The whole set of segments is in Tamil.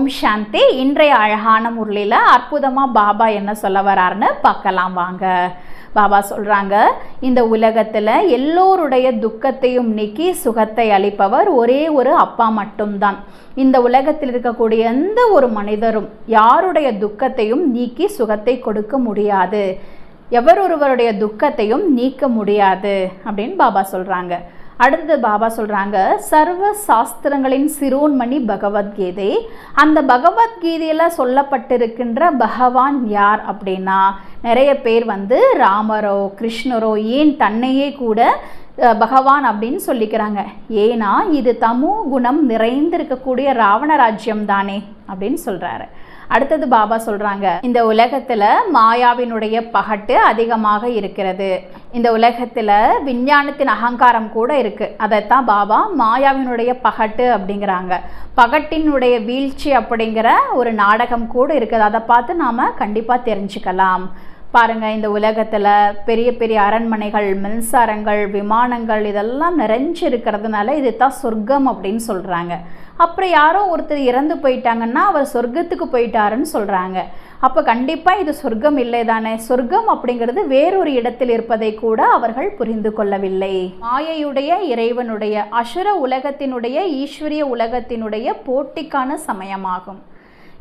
ஓம் சாந்தி. இன்றைய அழகான முரளியில் அற்புதமாக பாபா என்ன சொல்ல வராருன்னு பார்க்கலாம் வாங்க. பாபா சொல்கிறாங்க, இந்த உலகத்தில் எல்லோருடைய துக்கத்தையும் நீக்கி சுகத்தை அளிப்பவர் ஒரே ஒரு அப்பா மட்டும்தான். இந்த உலகத்தில் இருக்கக்கூடிய எந்த ஒரு மனிதரும் யாருடைய துக்கத்தையும் நீக்கி சுகத்தை கொடுக்க முடியாது, எவரொருவருடைய துக்கத்தையும் நீக்க முடியாது அப்படின்னு பாபா சொல்கிறாங்க. அடுத்து பாபா சொல்கிறாங்க, சர்வ சாஸ்திரங்களின் சிரோன்மணி பகவத்கீதை. அந்த பகவத்கீதையில் சொல்லப்பட்டிருக்கின்ற பகவான் யார் அப்படின்னா, நிறைய பேர் ராமரோ கிருஷ்ணரோ ஏன் தன்னையே கூட பகவான் அப்படின்னு சொல்லிக்கிறாங்க. ஏன்னா இது தமோ குணம் நிறைந்திருக்கக்கூடிய ராவண ராஜ்யம் தானே அப்படின்னு சொல்கிறாரு. அடுத்தது பாபா சொல்கிறாங்க, இந்த உலகத்தில் மாயாவினுடைய பகட்டு அதிகமாக இருக்கிறது. இந்த உலகத்தில் விஞ்ஞானத்தின் அகங்காரம் கூட இருக்குது. அதைத்தான் பாபா மாயாவினுடைய பகட்டு அப்படிங்கிறாங்க. பகட்டினுடைய வீழ்ச்சி அப்படிங்கிற ஒரு நாடகம் கூட இருக்குது. அதை பார்த்து நாம் கண்டிப்பாக தெரிஞ்சுக்கலாம். பாருங்கள், இந்த உலகத்தில் பெரிய பெரிய அரண்மனைகள், மின்சாரங்கள், விமானங்கள் இதெல்லாம் நிறைஞ்சு இருக்கிறதுனால இது தான் சொர்க்கம் அப்படின்னு சொல்கிறாங்க. அப்புறம் யாரோ ஒருத்தர் இறந்து போயிட்டாங்கன்னா அவர் சொர்க்கத்துக்கு போயிட்டாருன்னு சொல்கிறாங்க. அப்போ கண்டிப்பாக இது சொர்க்கம் இல்லை தானே. சொர்க்கம் அப்படிங்கிறது வேறொரு இடத்தில் இருப்பதை கூட அவர்கள் புரிந்து கொள்ளவில்லை. மாயையுடைய இறைவனுடைய அசுர உலகத்தினுடைய ஈஸ்வரிய உலகத்தினுடைய போட்டிக்கான சமயமாகும்.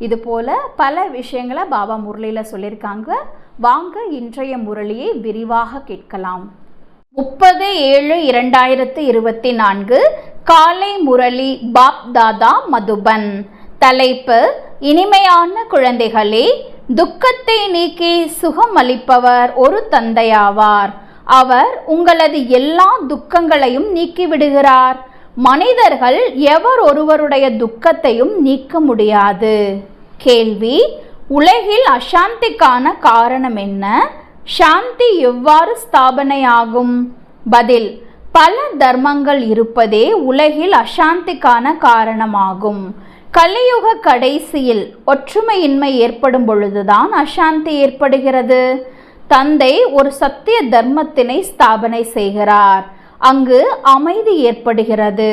இது போல பல விஷயங்களை பாபா முரளியில் சொல்லியிருக்காங்க. வாங்க இன்றைய முரளியை விரிவாக கேட்கலாம். 30/7/2024 காலை முரளி பாப் தாதா மதுபன். தலைப்பு, இனிமையான குழந்தைகளே, துக்கத்தை நீக்கி சுகம் அளிப்பவர் ஒரு தந்தையாவார். அவர் உங்களது எல்லா துக்கங்களையும் நீக்கிவிடுகிறார். மனிதர்கள் எவர் ஒருவருடைய துக்கத்தையும் நீக்க முடியாது. கேள்வி, உலகில் அசாந்திக்கான காரணம் என்ன? சாந்தி எவ்வாறு ஸ்தாபனையாகும்? பதில், பல தர்மங்கள் இருப்பதே உலகில் அசாந்திக்கான காரணமாகும். கலியுக கடைசியில் ஒற்றுமையின்மை ஏற்படும் பொழுதுதான் அசாந்தி ஏற்படுகிறது. தந்தை ஒரு சத்திய தர்மத்தினை ஸ்தாபனை செய்கிறார். அங்கு அமைதி ஏற்படுகிறது.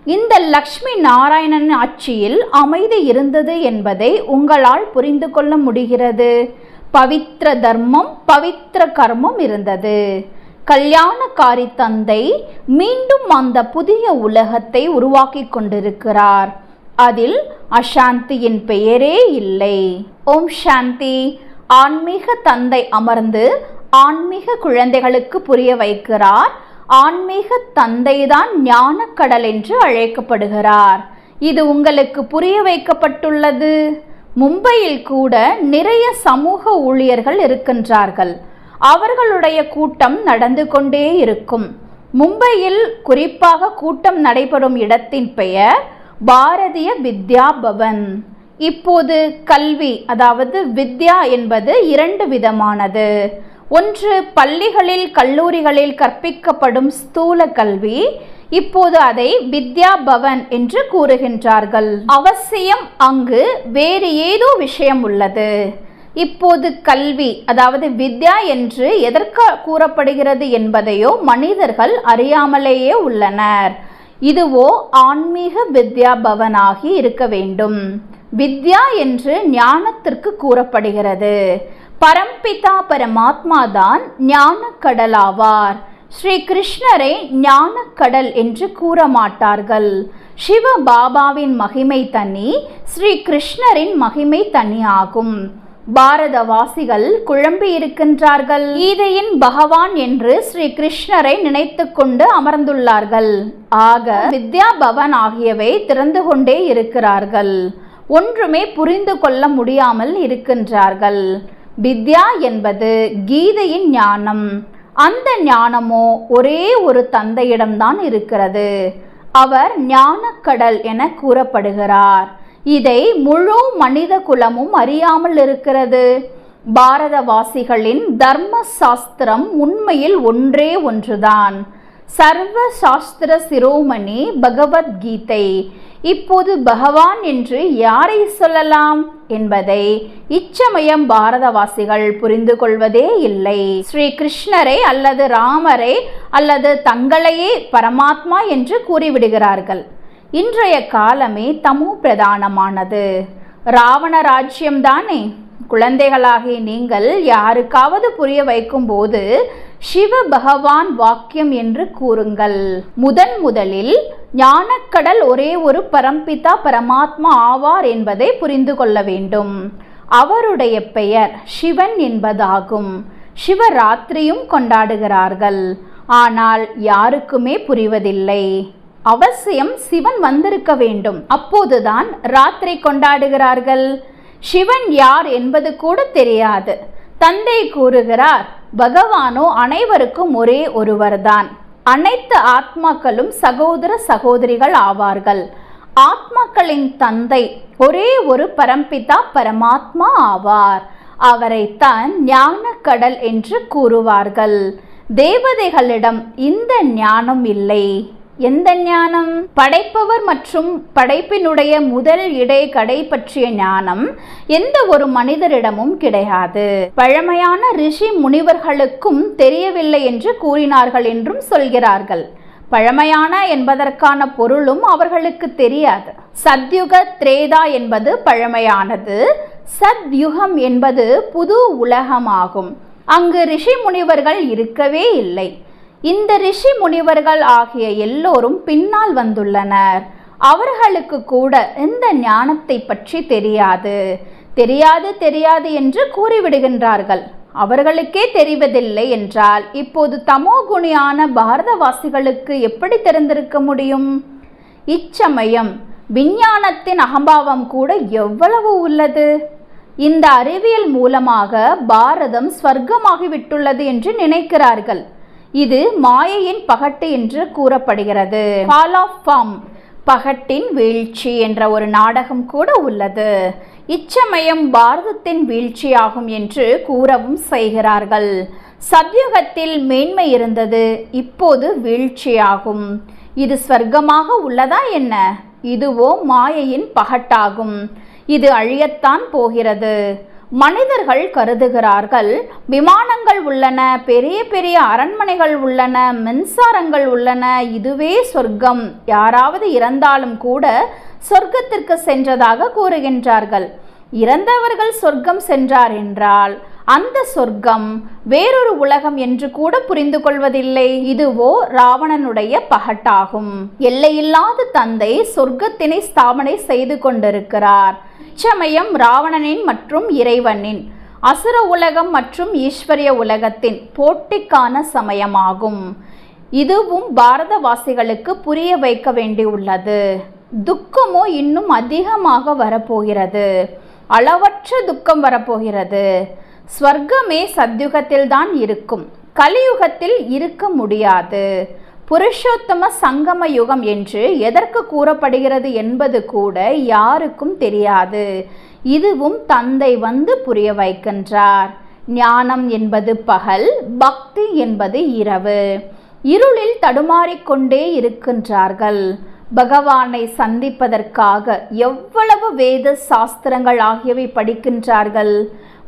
இந்த லக்ஷ்மி நாராயணன் ஆட்சியில் அமைதி இருந்தது என்பதை உங்களால் புரிந்து கொள்ள முடிகிறது. பவித்ர தர்மம், பவித்ர கர்மம் இருந்தது. கல்யாணக்காரி தந்தை மீண்டும் அந்த புதிய உலகத்தை உருவாக்கி கொண்டிருக்கிறார். அதில் அசாந்தியின் பெயரே இல்லை. ஓம் சாந்தி. ஆன்மீக தந்தை அமர்ந்து ஆன்மீக குழந்தைகளுக்கு புரிய வைக்கிறார். ஆன்மீக தந்தைதான் ஞானக்கடல் என்று அழைக்கப்படுகிறார். இது உங்களுக்கு புரிய வைக்கப்பட்டுள்ளது. மும்பையில் கூட நிறைய சமூக ஊழியர்கள் இருக்கின்றார்கள். அவர்களுடைய கூட்டம் நடந்து கொண்டே இருக்கும். மும்பையில் குறிப்பாக கூட்டம் நடைபெறும் இடத்தின் பெயர் பாரதிய வித்யா பவன். இப்போது கல்வி, அதாவது வித்யா என்பது இரண்டு விதமானது. ஒன்று பள்ளிகளில் கல்லூரிகளில் கற்பிக்கப்படும் ஸ்தூல கல்வி. இப்போது அதை வித்யா பவன் என்று கூறுகின்றார்கள். அவசியம் அங்கு வேறு ஏதோ விஷயம் உள்ளது. இப்போது கல்வி, அதாவது வித்யா என்று எதற்கு கூறப்படுகிறது என்பதையோ மனிதர்கள் அறியாமலேயே உள்ளனர். இதுவோ ஆன்மீக வித்யா பவனாகி இருக்க வேண்டும். வித்யா என்று ஞானத்திற்கு கூறப்படுகிறது. பரம்பிதா பரமாத்மா தான் ஞானக்கடலாவார். ஸ்ரீ கிருஷ்ணரை ஞானக்கடல் என்று கூற மாட்டார்கள். சிவ பாபாவின் மகிமை தனி, ஸ்ரீ கிருஷ்ணரின் மகிமை தனி ஆகும். பாரதவாசிகள் குழம்பி இருக்கின்றார்கள். கீதையின் பகவான் என்று ஸ்ரீ கிருஷ்ணரை நினைத்து கொண்டு அமர்ந்துள்ளார்கள். ஆக வித்யா பவன் ஆகியவை திறந்து கொண்டே இருக்கிறார்கள். ஒன்றுமே புரிந்து கொள்ள முடியாமல் இருக்கின்றார்கள். வித்யா என்பது கீதையின் ஞானம். அந்த ஞானமோ ஒரே ஒரு தந்தையிடம்தான் இருக்கிறது. அவர் ஞானக்கடல் என கூறப்படுகிறார். இதை முழு மனித குலமும் அறியாமல் இருக்கிறது. பாரதவாசிகளின் தர்ம சாஸ்திரம் உண்மையில் ஒன்றே ஒன்றுதான். சர்வ சாஸ்திர சிரோமணி பகவத்கீதை. இப்போது பகவான் என்று யாரை சொல்லலாம் என்பதை இச்சமயம் பாரதவாசிகள் புரிந்து கொள்வதே இல்லை. ஸ்ரீ கிருஷ்ணரை அல்லது ராமரை அல்லது தங்களையே பரமாத்மா என்று கூறிவிடுகிறார்கள். இன்றைய காலமே தமோ பிரதானமானது. ராவண ராஜ்யம்தானே. குழந்தைகளாகிய நீங்கள் யாருக்காவது புரிய வைக்கும்போது சிவ பகவான் வாக்கியம் என்று கூறுங்கள். முதலில் ஞானக்கடல் ஒரே ஒரு பரம்பிதா பரமாத்மா ஆவார் என்பதை புரிந்து கொள்ள வேண்டும். அவருடைய பெயர் சிவன் என்பதாகும். சிவராத்திரியும் கொண்டாடுகிறார்கள். ஆனால் யாருக்குமே புரிவதில்லை. அவசியம் சிவன் வந்திருக்க வேண்டும், அப்போதுதான் ராத்திரி கொண்டாடுகிறார்கள். சிவன் யார் என்பது கூட தெரியாது. தந்தை கூறுகிறார், பகவானோ அனைவருக்கும் ஒரே ஒருவர்தான். அனைத்து ஆத்மாக்களும் சகோதர சகோதரிகள் ஆவார்கள். ஆத்மாக்களின் தந்தை ஒரே ஒரு பரம்பிதா பரமாத்மா ஆவார். அவரைத்தான் ஞானக்கடல் என்று கூறுவார்கள். தேவதைகளிடம் இந்த ஞானம் இல்லை. எந்த ஞானம்? படைப்பவர் மற்றும் படைப்பினுடைய முதல் இடை கடை பற்றிய ஞானம் எந்த ஒரு மனிதரிடமும் கிடையாது. பழமையான ரிஷி முனிவர்களுக்கும் தெரியவில்லை என்று கூறினார்கள் என்றும் சொல்கிறார்கள். பழமையான என்பதற்கான பொருளும் அவர்களுக்கு தெரியாது. சத்யுக திரேதா என்பது பழமையானது. சத்யுகம் என்பது புது உலகமாகும். அங்கு ரிஷி முனிவர்கள் இருக்கவே இல்லை. இந்த ரிஷி முனிவர்கள் ஆகிய எல்லோரும் பின்னால் வந்துள்ளனர். அவர்களுக்கு கூட இந்த ஞானத்தை பற்றி தெரியாது. தெரியாது என்று கூறிவிடுகின்றார்கள். அவர்களுக்கே தெரிவதில்லை என்றால் இப்போது தமோகுணியான பாரதவாசிகளுக்கு எப்படி தெரிந்திருக்க முடியும்? இச்சமயம் விஞ்ஞானத்தின் அகம்பாவம் கூட எவ்வளவு உள்ளது. இந்த அறிவியல் மூலமாக பாரதம் ஸ்வர்க்கமாகிவிட்டுள்ளது என்று நினைக்கிறார்கள். இது மாயையின் பகட்டு என்று கூறப்படுகிறது. ஃபால் ஆஃப் ஃபார்ம், பகட்டின் வீழ்ச்சி என்ற ஒரு நாடகம் கூட உள்ளது. இச்சமயம் பாரதத்தின் வீழ்ச்சியாகும் என்று கூறவும் செய்கிறார்கள். சத்யுகத்தில் மேன்மை இருந்தது, இப்போது வீழ்ச்சியாகும். இது ஸ்வர்க்கமாக உள்ளதா என்ன? இதுவோ மாயையின் பகட்டாகும். இது அழியத்தான் போகிறது. மனிதர்கள் கருதுகிறார்கள், விமானங்கள் உள்ளன, பெரிய பெரிய அரண்மனைகள் உள்ளன, மின்சாரங்கள் உள்ளன, இதுவே சொர்க்கம். யாராவது இறந்தாலும் கூட சொர்க்கத்திற்கு சென்றதாக கூறுகின்றார்கள். இறந்தவர்கள் சொர்க்கம் சென்றார் என்றால் அந்த சொர்க்கம் வேறொரு உலகம் என்று கூட புரிந்து கொள்வதில்லை. இதுவோ ராவணனுடைய பகட்டாகும். எல்லையில்லாத தந்தை சொர்க்கத்தினை ஸ்தாபனை செய்து கொண்டிருக்கிறார். இச்சமயம் ராவணனின் மற்றும் இறைவனின் அசுர உலகம் மற்றும் ஈஸ்வரிய உலகத்தின் போட்டிக்கான சமயமாகும். இதுவும் பாரதவாசிகளுக்கு புரிய வைக்க வேண்டியுள்ளது. துக்கமோ இன்னும் அதிகமாக வரப்போகிறது. அளவற்ற துக்கம் வரப்போகிறது. ஸ்வர்க்கமே சத்யுகத்தில் தான் இருக்கும், கலியுகத்தில் இருக்க முடியாது. புருஷோத்தம சங்கம யுகம் என்று எதற்கு கூறப்படுகிறது என்பது கூட யாருக்கும் தெரியாது. இதுவும் தந்தை வந்து புரிய வைக்கின்றார். ஞானம் என்பது பகல், பக்தி என்பது இரவு. இருளில் தடுமாறிக்கொண்டே இருக்கின்றார்கள். பகவானை சந்திப்பதற்காக எவ்வளவு வேத சாஸ்திரங்கள் ஆகியவை படிக்கின்றார்கள்.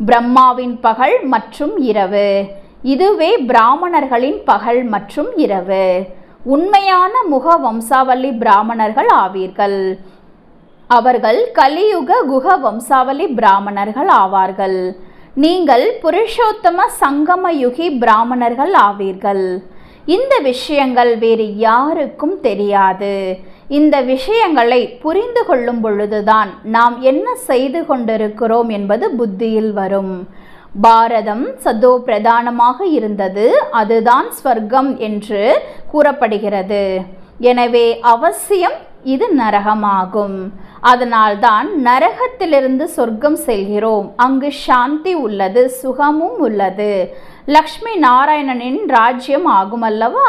பிரம்மாவின் பகல் மற்றும் இரவு, இதுவே பிராமணர்களின் பகல் மற்றும் இரவு. உண்மையான முக வம்சாவளி பிராமணர்கள் ஆவீர்கள். அவர்கள் கலியுக குக வம்சாவளி பிராமணர்கள் ஆவார்கள். நீங்கள் புருஷோத்தம சங்கம யுகி பிராமணர்கள் ஆவீர்கள். இந்த விஷயங்கள் வேறு யாருக்கும் தெரியாது. இந்த விஷயங்களை புரிந்து கொள்ளும் பொழுதுதான் நாம் என்ன செய்து கொண்டிருக்கிறோம் என்பது புத்தியில் வரும். பாரதம் சதோ பிரதானமாக இருந்தது, அதுதான் ஸ்வர்க்கம் என்று கூறப்படுகிறது. எனவே அவசியம் இது நரகமாகும். அதனால்தான் நரகத்திலிருந்து சொர்க்கம் செல்கிறோம். அங்கு சாந்தி உள்ளது, சுகமும் உள்ளது. லக்ஷ்மி நாராயணனின் ராஜ்யம் ஆகும் அல்லவா?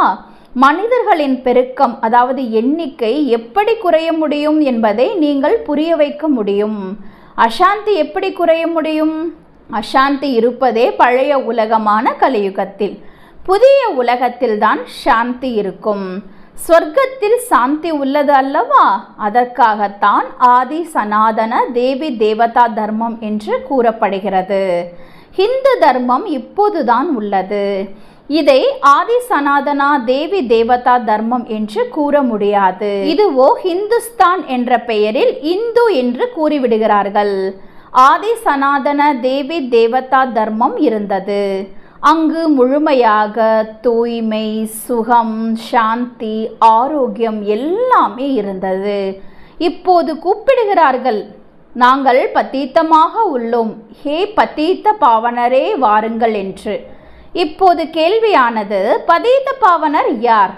மனிதர்களின் பெருக்கம், அதாவது எண்ணிக்கை எப்படி குறைய முடியும் என்பதை நீங்கள் புரிய வைக்க முடியும். அசாந்தி எப்படி குறைய முடியும்? அசாந்தி இருப்பதே பழைய உலகமான கலியுகத்தில். புதிய உலகத்தில் தான் சாந்தி இருக்கும். சொர்க்கத்தில் சாந்தி உள்ளது அல்லவா? அதற்காகத்தான் ஆதி சனாதன தேவி தேவதா தர்மம் என்று கூறப்படுகிறது. ஹிந்து தர்மம் இப்போதுதான் உள்ளது. இதை ஆதி சனாதனா தேவி தேவதா தர்மம் என்று கூற முடியாது. இதுவோ ஹிந்துஸ்தான் என்ற பெயரில் இந்து என்று கூறிவிடுகிறார்கள். ஆதி சனாதன தேவி தேவதா தர்மம் இருந்தது. அங்கு முழுமையாக தூய்மை, சுகம், சாந்தி, ஆரோக்கியம் எல்லாமே இருந்தது. இப்போது கூப்பிடுகிறார்கள், நாங்கள் பத்தீத்தமாக உள்ளோம், ஹே பத்தீத்த பாவனரே வாருங்கள் என்று. இப்போது கேள்வியானது, பதீத்த பாவனர் யார்?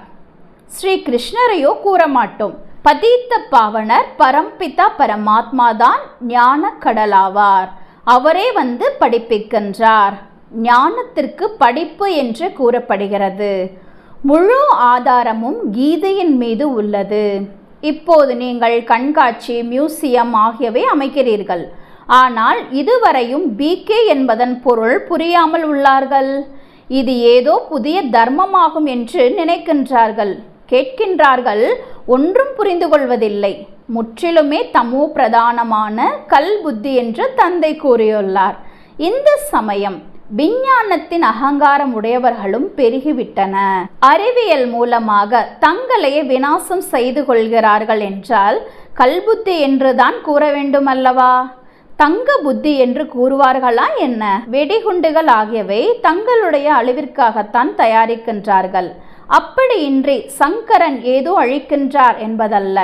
ஸ்ரீ கிருஷ்ணரையோ கூற மாட்டோம். பதீத்த பாவனர் பரம்பிதா பரமாத்மா தான் ஞான கடலாவார். அவரே வந்து படிப்பிக்கின்றார். ஞானத்திற்கு படிப்பு என்று கூறப்படுகிறது. முழு ஆதாரமும் கீதையின் மீது உள்ளது. இப்போது நீங்கள் கண்காட்சி, மியூசியம் ஆகியவை அமைக்கிறீர்கள். ஆனால் இதுவரையும் பிகே என்பதன் பொருள் புரியாமல் உள்ளார்கள். இது ஏதோ புதிய தர்மமாகும் என்று நினைக்கின்றார்கள். கேட்கின்றார்கள், ஒன்றும் புரிந்து கொள்வதில்லை. முற்றிலுமே தமோ பிரதானமான கல் புத்தி என்று தந்தை கூறியுள்ளார். இந்த சமயம் விஞ்ஞானத்தின் அகங்காரம் உடையவர்களும் பெருகிவிட்டன. அறிவியல் மூலமாக தங்களையே விநாசம் செய்து கொள்கிறார்கள் என்றால் கல்புத்தி என்றுதான் கூற வேண்டும் அல்லவா? தங்க புத்தி என்று கூறுவார்களா என்ன? வெடிகுண்டுகள் ஆகியவை தங்களுடைய அழிவிற்காகத்தான் தயாரிக்கின்றார்கள். அப்படியின்றி சங்கரன் ஏதோ அழிக்கின்றார் என்பதல்ல.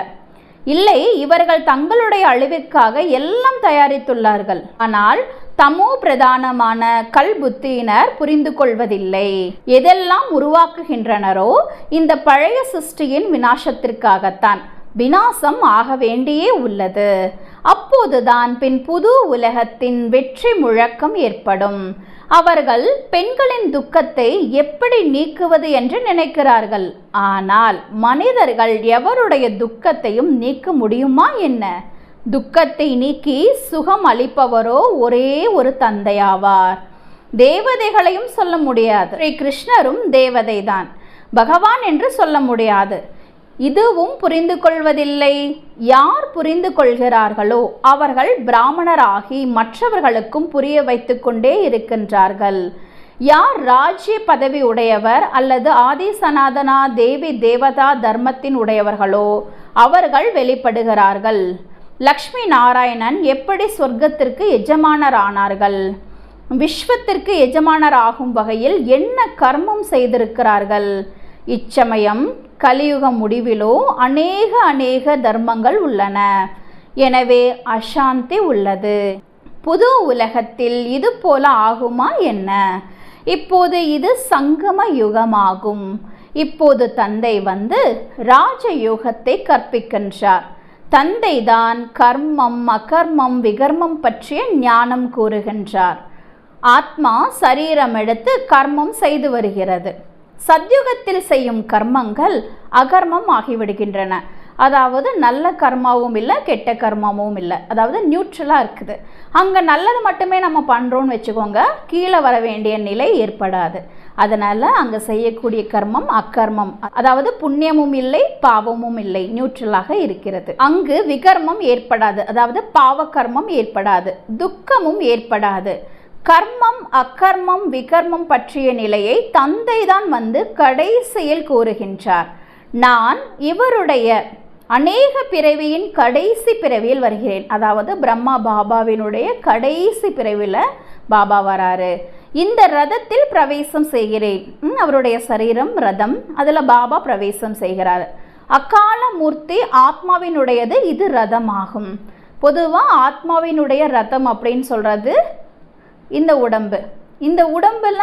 இல்லை, இவர்கள் தங்களுடைய அழிவிற்காக எல்லாம் தயாரித்துள்ளார்கள். ஆனால் தமோ பிரதானமான கல் புத்தியினர் புரிந்து கொள்வதில்லை. எதெல்லாம் உருவாக்குகின்றனரோ இந்த பழைய சிருஷ்டியின் விநாசத்திற்காகத்தான். விநாசம் ஆக வேண்டியே உள்ளது. அப்போதுதான் பின் புது உலகத்தின் வெற்றி முழக்கம் ஏற்படும். அவர்கள் பெண்களின் துக்கத்தை எப்படி நீக்குவது என்று நினைக்கிறார்கள். ஆனால் மனிதர்கள் எவருடைய துக்கத்தையும் நீக்க முடியுமா என்ன? துக்கத்தை நீக்கி சுகம் அளிப்பவரோ ஒரே ஒரு தந்தையாவார். தேவதைகளையும் சொல்ல முடியாது. ஸ்ரீ கிருஷ்ணரும் தேவதைதான், பகவான் என்று சொல்ல முடியாது. இதுவும் புரிந்து கொள்வதில்லை. யார் புரிந்து கொள்கிறார்களோ அவர்கள் பிராமணராகி மற்றவர்களுக்கும் புரிய வைத்து கொண்டே இருக்கின்றார்கள். யார் ராஜ்ய பதவி உடையவர் அல்லது ஆதி சனாதனா தேவி தேவதா தர்மத்தின் உடையவர்களோ அவர்கள் வெளிப்படுகிறார்கள். லக்ஷ்மி நாராயணன் எப்படி சொர்க்கத்திற்கு எஜமானர் ஆனார்கள்? விஸ்வத்திற்கு எஜமானர் ஆகும் வகையில் என்ன கர்மம் செய்திருக்கிறார்கள்? இச்சமயம் கலியுக முடிவிலோ அநேக தர்மங்கள் உள்ளன. எனவே அசாந்தி உள்ளது. புது உலகத்தில் இது போல ஆகுமா என்ன? இப்போது இது சங்கம யுகமாகும். இப்போது தந்தை வந்து ராஜயோகத்தை கற்பிக்கின்றார். தந்தைதான் கர்மம், அகர்மம், விகர்மம் பற்றிய ஞானம் கூறுகின்றார். ஆத்மா சரீரம் எடுத்து கர்மம் செய்து வருகிறது. சத்யுகத்தில் செய்யும் கர்மங்கள் அகர்மம் ஆகிவிடுகின்றன. அதாவது நல்ல கர்மாவும் இல்லை, கெட்ட கர்மாவும் இல்லை. அதாவது நியூட்ரலாக இருக்குது. அங்கே நல்லது மட்டுமே நம்ம பண்ணுறோன்னு வச்சுக்கோங்க, கீழே வர வேண்டிய நிலை ஏற்படாது. அதனால் அங்கே செய்யக்கூடிய கர்மம் அக்கர்மம், அதாவது புண்ணியமும் இல்லை பாவமும் இல்லை, நியூட்ரலாக இருக்கிறது. அங்கு விகர்மம் ஏற்படாது, அதாவது பாவகர்மம் ஏற்படாது, துக்கமும் ஏற்படாது. கர்மம் அக்கர்மம் விகர்மம் பற்றிய நிலையை தந்தை தான் வந்து கடைசியில் கூறுகின்றார். நான் இவருடைய அநேக பிறவியின் கடைசி பிறவியில் வருகிறேன். அதாவது பிரம்மா பாபாவினுடைய கடைசி பிறவியில் பாபா வராரு. இந்த ரதத்தில் பிரவேசம் செய்கிறேன். அவருடைய சரீரம் ரதம், அதில் பாபா பிரவேசம் செய்கிறார். அக்கால மூர்த்தி ஆத்மாவினுடையது, இது ரதமாகும். பொதுவாக ஆத்மாவினுடைய ரதம் அப்படின்னு சொல்கிறது இந்த உடம்பு. இந்த உடம்பில்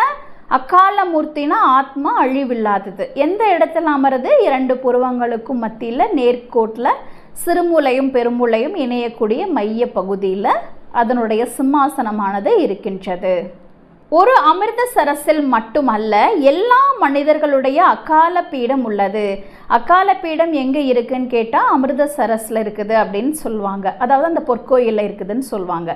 அக்கால மூர்த்தினா ஆத்மா அழிவில்லாதது. எந்த இடத்துல அமருது? இரண்டு புருவங்களுக்கும் மத்தியில் நேர்கோட்டில் சிறுமூளையும் பெருமூளையும் இணையக்கூடிய மைய பகுதியில் அதனுடைய சிம்மாசனமானது இருக்கின்றது. ஒரு அமிர்த சரஸில் மட்டுமல்ல, எல்லா மனிதர்களுடைய அகால பீடம் உள்ளது. அகால பீடம் எங்கே இருக்குன்னு கேட்டால் அமிர்த சரஸில் இருக்குது அப்படின்னு சொல்லுவாங்க. அதாவது அந்த பொற்கோயிலில் இருக்குதுன்னு சொல்லுவாங்க,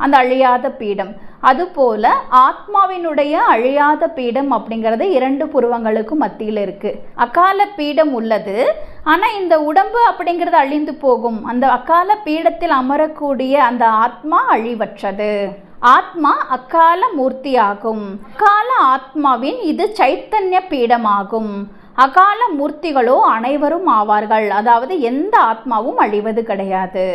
அந்த அழியாத பீடம். அதுபோல் ஆத்மாவினுடைய அழியாத பீடம் அப்படிங்கிறது இரண்டு புருவங்களுக்கும் மத்தியில் இருக்குது. அகால பீடம் உள்ளது. ஆனால் இந்த உடம்பு அப்படிங்கிறது அழிந்து போகும். அந்த அகால பீடத்தில் அமரக்கூடிய அந்த ஆத்மா அழிவற்றது. ஆத்மா அக்கால மூர்த்தியாகும். அக்கால ஆத்மாவின் இது சைத்தன்ய பீடமாகும். அகால மூர்த்திகளோ அனைவரும் ஆவார்கள். அதாவது எந்த ஆத்மாவும் அழிவது கிடையாது.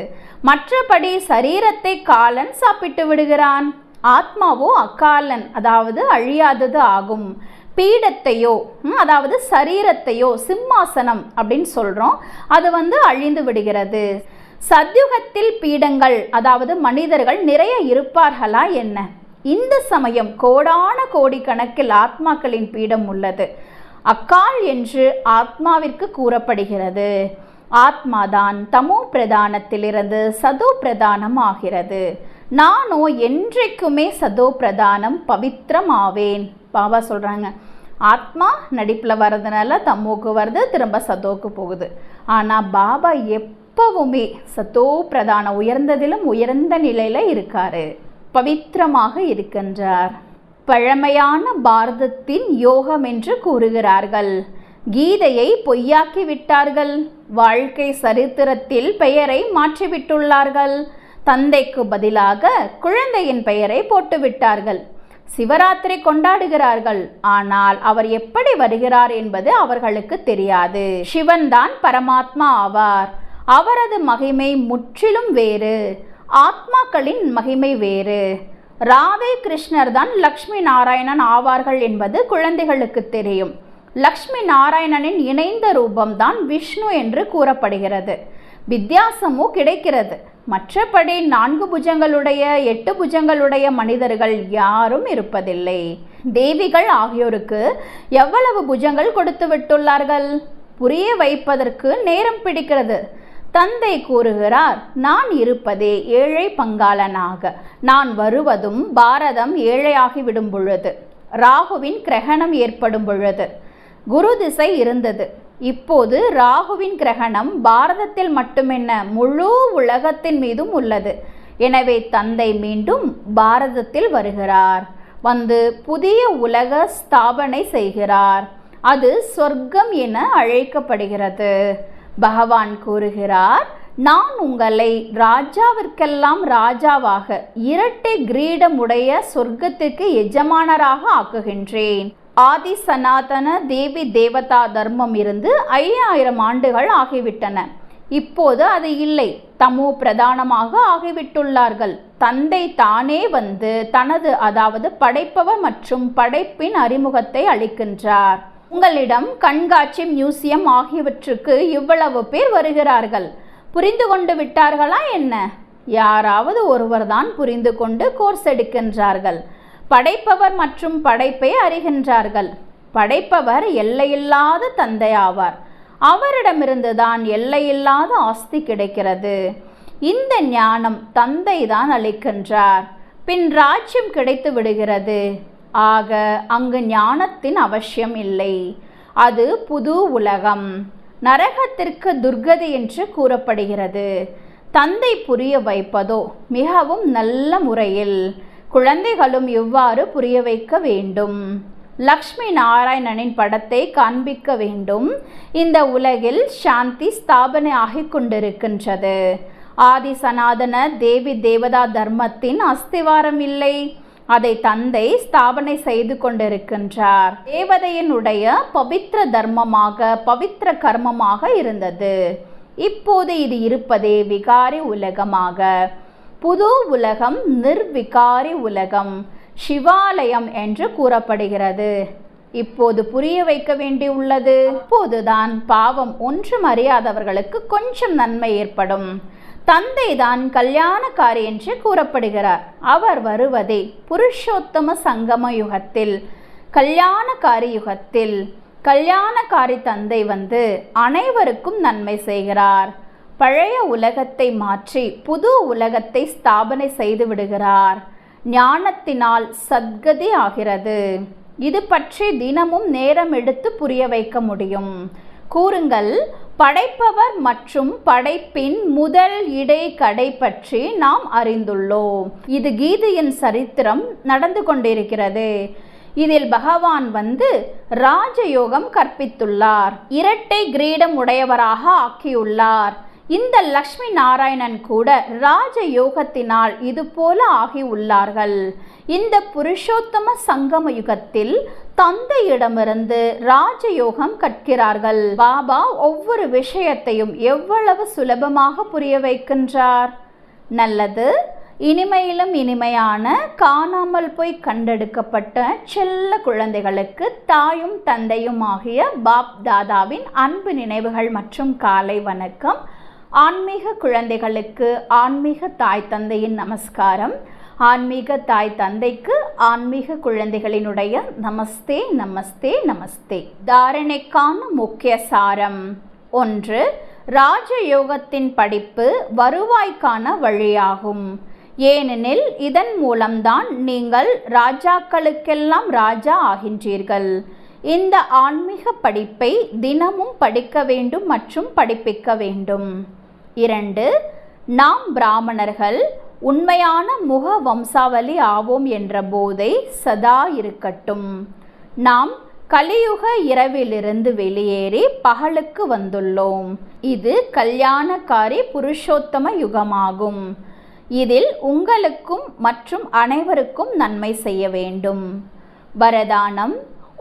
மற்றபடி சரீரத்தை காலன் சாப்பிட்டு விடுகிறான். ஆத்மாவோ அக்காலன், அதாவது அழியாதது ஆகும். பீடத்தையோ அதாவது சரீரத்தையோ சிம்மாசனம் அப்படின்னு சொல்கிறோம், அது அழிந்து விடுகிறது. சத்யுகத்தில் பீடங்கள் அதாவது மனிதர்கள் நிறைய இருப்பார்களா என்ன? இந்த சமயம் கோடான கோடி கணக்கில் ஆத்மாக்களின் பீடம் உள்ளது. அக்கால் என்று ஆத்மாவிற்கு கூறப்படுகிறது. ஆத்மாதான் தமோ பிரதானத்திலிருந்து சதோ பிரதானம் ஆகிறது. நானோ என்றைக்குமே சதோ பிரதானம் பவித்திரம் ஆவேன். பாபா சொல்கிறாங்க, ஆத்மா நடிப்பில் வர்றதுனால தமோக்கு வருது, திரும்ப சதோக்கு போகுது. ஆனால் பாபா எப்பவுமே சதோ பிரதான உயர்ந்ததிலும் உயர்ந்த நிலையில் இருக்காரு, பவித்திரமாக இருக்கின்றார். பழமையான பாரதத்தின் யோகம் என்று கூறுகிறார்கள். கீதையை பொய்யாக்கி விட்டார்கள். வாழ்க்கை சரித்திரத்தில் பெயரை மாற்றிவிட்டுள்ளார்கள். தந்தைக்கு பதிலாக குழந்தையின் பெயரை போட்டுவிட்டார்கள். சிவராத்திரி கொண்டாடுகிறார்கள். ஆனால் அவர் எப்படி வருகிறார் என்பது அவர்களுக்கு தெரியாது. சிவன்தான் பரமாத்மா ஆவார். அவரது மகிமை முற்றிலும் வேறு. ஆத்மாக்களின் மகிமை வேறு. ராதை கிருஷ்ணர் தான் லக்ஷ்மி நாராயணன் ஆவார்கள் என்பது குழந்தைகளுக்கு தெரியும். லக்ஷ்மி நாராயணனின் இணைந்த ரூபம்தான் விஷ்ணு என்று கூறப்படுகிறது. வித்தியாசமோ கிடைக்கிறது. மற்றபடி 4 புஜங்களுடைய 8 புஜங்களுடைய மனிதர்கள் யாரும் இருப்பதில்லை. தேவிகள் ஆகியோருக்கு எவ்வளவு புஜங்கள் கொடுத்து விட்டுள்ளார்கள்? புரிய வைப்பதற்கு நேரம் பிடிக்கிறது. தந்தை கூறுகிறார், நான் இருப்பதே ஏழை பங்காளனாக. நான் வருவதும் பாரதம் ஏழையாகிவிடும் பொழுது, ராகுவின் கிரகணம் ஏற்படும் பொழுது. குரு திசை இருந்தது. இப்போது ராகுவின் கிரகணம் பாரதத்தில் மட்டுமென்ன முழு உலகத்தின் மீதும் உள்ளது. எனவே தந்தை மீண்டும் பாரதத்தில் வருகிறார். புதிய உலக ஸ்தாபனை செய்கிறார். அது சொர்க்கம் என அழைக்கப்படுகிறது. பகவான் கூறுகிறார், நான் உங்களை ராஜாவிற்கெல்லாம் ராஜாவாக இரட்டை கிரீடமுடைய சொர்க்கத்திற்கு எஜமானராக ஆக்குகின்றேன். ஆதி சனாதன தேவி தேவதா தர்மம் இருந்து 5000 ஆண்டுகள் ஆகிவிட்டன. இப்போது அது இல்லை. தமோ பிரதானமாக ஆகிவிட்டுள்ளார்கள். தந்தை தானே தனது அதாவது படைப்பவர் மற்றும் படைப்பின் அறிமுகத்தை அளிக்கின்றார். உங்களிடம் கண்காட்சி, மியூசியம் ஆகியவற்றுக்கு இவ்வளவு பேர் வருகிறார்கள். புரிந்து கொண்டு விட்டார்களா என்ன? யாராவது ஒருவர்தான் புரிந்து கொண்டு கோர்ஸ் எடுக்கின்றார்கள். படைப்பவர் மற்றும் படைப்பை அறிகின்றார்கள். படைப்பவர் எல்லையில்லாத தந்தை ஆவார். அவரிடமிருந்துதான் எல்லையில்லாத ஆஸ்தி கிடைக்கிறது. இந்த ஞானம் தந்தை தான் அளிக்கின்றார். பின் ராஜ்யம் கிடைத்து விடுகிறது. ஆக அங்கு ஞானத்தின் அவசியம் இல்லை. அது புது உலகம். நரகத்திற்கு துர்கதி என்று கூறப்படுகிறது. தந்தை புரிய வைப்பதோ மிகவும் நல்ல முறையில். குழந்தைகளும் இவ்வாறு புரிய வைக்க வேண்டும். லக்ஷ்மி நாராயணனின் படத்தை காண்பிக்க வேண்டும். இந்த உலகில் சாந்தி ஸ்தாபனை ஆகிக் கொண்டிருக்கின்றது. ஆதி சனாதன தேவி தேவதா தர்மத்தின் அஸ்திவாரம் இல்லை. அதை தந்தை ஸ்தாபனை செய்து கொண்டிருக்கின்றார். தேவதையினுடைய பவித்திர தர்மமாக, பவித்திர கர்மமாக இருந்தது. இப்போது இது இருப்பதே விகாரி உலகமாக. புது உலகம் நிர்விகாரி உலகம், சிவாலயம் என்று கூறப்படுகிறது. இப்போது புரிய வைக்க வேண்டியுள்ளது. அப்போதுதான் பாவம் ஒன்றும் அறியாதவர்களுக்கு கொஞ்சம் நன்மை ஏற்படும். தந்தை தான் கல்யாணக்காரி என்று கூறப்படுகிறார். அவர் வருவதே புருஷோத்தம சங்கம யுகத்தில், கல்யாணக்காரி யுகத்தில். கல்யாணக்காரி தந்தை அனைவருக்கும் நன்மை செய்கிறார். பழைய உலகத்தை மாற்றி புது உலகத்தை ஸ்தாபனை செய்து விடுகிறார். ஞானத்தினால் சத்கதி ஆகிறது. இது பற்றி தினமும் நேரம் எடுத்து புரிய வைக்க முடியும். கூறுங்கள், படைப்பவர் மற்றும் படைப்பின் முதல் இடை கடை பற்றி நாம் அறிந்துள்ளோம். இது கீதையின் சரித்திரம் நடந்து கொண்டிருக்கிறது. இதில் பகவான் ராஜயோகம் கற்பித்துள்ளார். இரட்டை கிரீடம் உடையவராக ஆக்கியுள்ளார். இந்த லக்ஷ்மி நாராயணன் கூட ராஜயோகத்தினால் இது போல ஆகி உள்ளார்கள். இந்த புருஷோத்தம சங்கம யுகத்தில் தந்தையிடமிருந்து ராஜயோகம் கற்கிறார்கள். பாபா ஒவ்வொரு விஷயத்தையும் எவ்வளவு சுலபமாக புரிய வைக்கின்றார். நல்லது. இனிமையிலும் இனிமையான காணாமல் போய் கண்டெடுக்கப்பட்ட செல்ல குழந்தைகளுக்கு தாயும் தந்தையும் ஆகிய பாப் தாதாவின் அன்பு நினைவுகள் மற்றும் காலை வணக்கம். ஆன்மீக குழந்தைகளுக்கு ஆன்மீக தாய் தந்தையின் நமஸ்காரம். ஆன்மீக தாய் தந்தைக்கு ஆன்மீக குழந்தைகளினுடைய நமஸ்தே நமஸ்தே நமஸ்தே. தாரணைக்கான முக்கிய சாரம். 1. ராஜயோகத்தின் படிப்பு வருவாய்க்கான வழியாகும். ஏனெனில் இதன் மூலம்தான் நீங்கள் ராஜாக்களுக்கெல்லாம் ராஜா ஆகின்றீர்கள். இந்த ஆன்மீக படிப்பை தினமும் படிக்க வேண்டும் மற்றும் படிப்பிக்க வேண்டும். 2. நாம் பிராமணர்கள் உண்மையான முக வம்சாவளி ஆவோம் என்ற போதை சதா இருக்கட்டும். நாம் கலியுக இரவிலிருந்து வெளியேறி பகலுக்கு வந்துள்ளோம். இது கல்யாணக்காரி புருஷோத்தம யுகமாகும். இதில் உங்களுக்கும் மற்றும் அனைவருக்கும் நன்மை செய்ய வேண்டும். வரதானம்.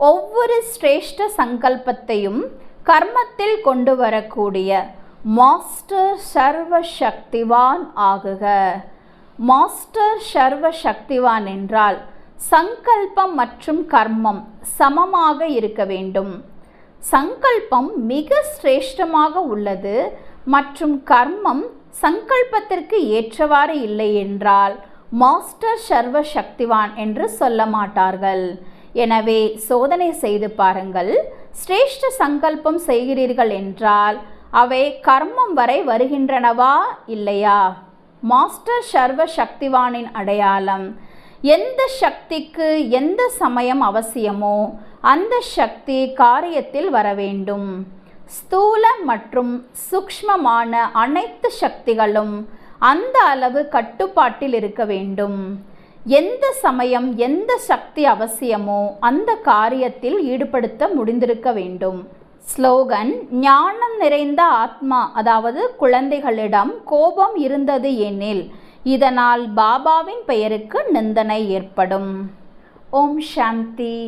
ஒவ்வொரு சிரேஷ்ட சங்கல்பத்தையும் கர்மத்தில் கொண்டு வரக்கூடிய மாஸ்டர் சர்வ சக்திவான் ஆகுக. மாஸ்டர் சர்வ சக்திவான் என்றால் சங்கல்பம் மற்றும் கர்மம் சமமாக இருக்க வேண்டும். சங்கல்பம் மிக சிரேஷ்டமாக உள்ளது மற்றும் கர்மம் சங்கல்பத்திற்கு ஏற்றவாறு இல்லை என்றால் மாஸ்டர் சர்வ சக்திவான் என்று சொல்ல மாட்டார்கள். எனவே சோதனை செய்து பாருங்கள். சிரேஷ்ட சங்கல்பம் செய்கிறீர்கள் என்றால் அவை கர்மம் வரை வருகின்றனவா இல்லையா? மாஸ்டர் சர்வ சக்திவானின் அடையாளம். எந்த சக்திக்கு எந்த சமயம் அவசியமோ அந்த சக்தி காரியத்தில் வர வேண்டும். ஸ்தூல மற்றும் சூக்ஷ்மமான அனைத்து சக்திகளும் அந்த அளவு கட்டுப்பாட்டில் இருக்க வேண்டும். எந்த சமயம் எந்த சக்தி அவசியமோ அந்த காரியத்தில் ஈடுபடுத்த முடிந்திருக்க வேண்டும். ஸ்லோகன். ஞானம் நிறைந்த ஆத்மா அதாவது குழந்தைகளிடம் கோபம் இருந்தது எனில் இதனால் பாபாவின் பெயருக்கு நிந்தனை ஏற்படும். ஓம் சாந்தி.